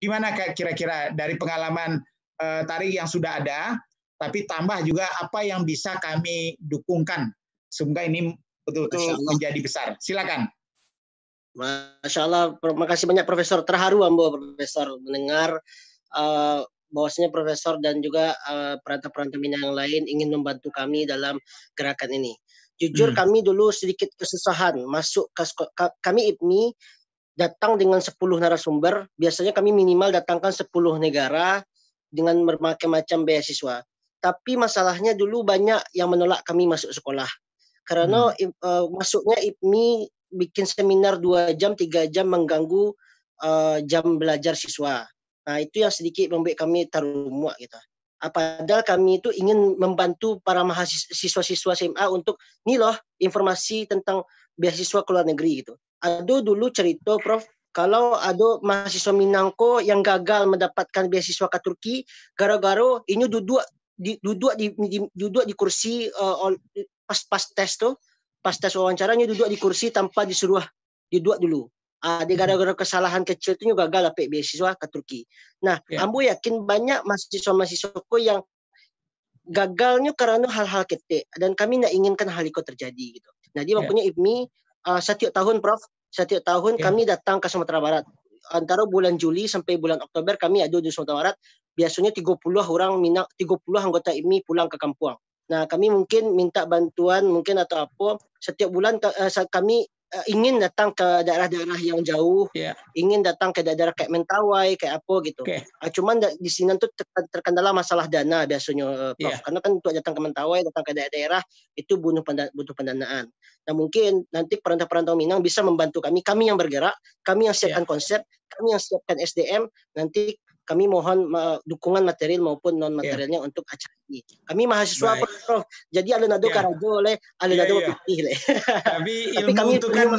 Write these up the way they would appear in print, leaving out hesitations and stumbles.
Gimana kira-kira dari pengalaman Tarik yang sudah ada, tapi tambah juga apa yang bisa kami dukungkan sehingga ini betul-betul menjadi besar. Silakan. Masya Allah, terima kasih banyak Profesor. Terharu Ambo Profesor mendengar bahwasanya Profesor dan juga perantau-perantau Minang yang lain ingin membantu kami dalam gerakan ini. Jujur kami dulu sedikit kesusahan masuk ke kami IPMI datang dengan 10 narasumber. Biasanya kami minimal datangkan 10 negara dengan berbagai macam beasiswa. Tapi masalahnya dulu banyak yang menolak kami masuk sekolah. Karena masuknya IPMI bikin seminar 2 jam, 3 jam mengganggu jam belajar siswa. Nah, itu yang sedikit membuat kami terumuak gitu. Padahal kami itu ingin membantu para mahasiswa-siswa SMA untuk nih loh informasi tentang beasiswa ke luar negeri gitu. Ada dulu cerita Prof, kalau ada mahasiswa Minangko yang gagal mendapatkan beasiswa ke Turki gara-gara ini duduk di kursi pas tes tuh, pas tes wawancaranya duduk di kursi tanpa disuruh duduk dulu. Dia gara-gara kesalahan kecil itu gagal dapat beasiswa ke Turki. Nah, Ambo yakin banyak mahasiswa-mahasiswaku yang gagalnya karena hal-hal kecil dan kami tidak inginkan hal itu terjadi gitu. Nah, di waktunya IPMI setiap tahun Prof, setiap tahun kami datang ke Sumatera Barat. Antara bulan Juli sampai bulan Oktober kami ada di Sumatera Barat. Biasanya 30 orang Minang, 30 anggota IPMI pulang ke kampung. Nah, kami mungkin minta bantuan mungkin atau apa. Setiap bulan kami ingin datang ke daerah-daerah yang jauh, ingin datang ke daerah kayak Mentawai, kayak apa gitu. Cuman di sini tuh terkendala masalah dana biasanya, Prof. Karena kan untuk datang ke Mentawai, datang ke daerah-daerah itu butuh pendanaan. Nah, mungkin nanti perantau-perantau Minang bisa membantu kami yang bergerak, kami yang siapkan konsep, kami yang siapkan SDM, nanti kami mohon dukungan material maupun non materialnya untuk acara ini. Kami mahasiswa Prof. Jadi alun-alun karajo oleh alun-alun putih. Tapi ilmu itu kan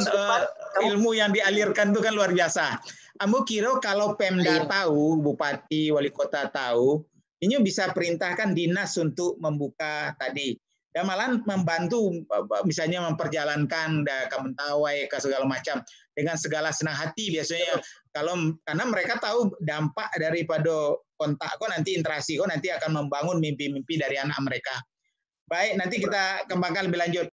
ilmu yang dialirkan itu kan luar biasa. Kamu kira kalau Pemda tahu, Bupati, Wali Kota tahu, ini bisa perintahkan dinas untuk membuka tadi. Dan malah membantu misalnya memperjalankan ke Mentawai ke segala macam dengan segala senang hati biasanya karena mereka tahu dampak daripada kontak kok nanti interaksi kok nanti akan membangun mimpi-mimpi dari anak mereka. Baik, nanti kita kembangkan lebih lanjut.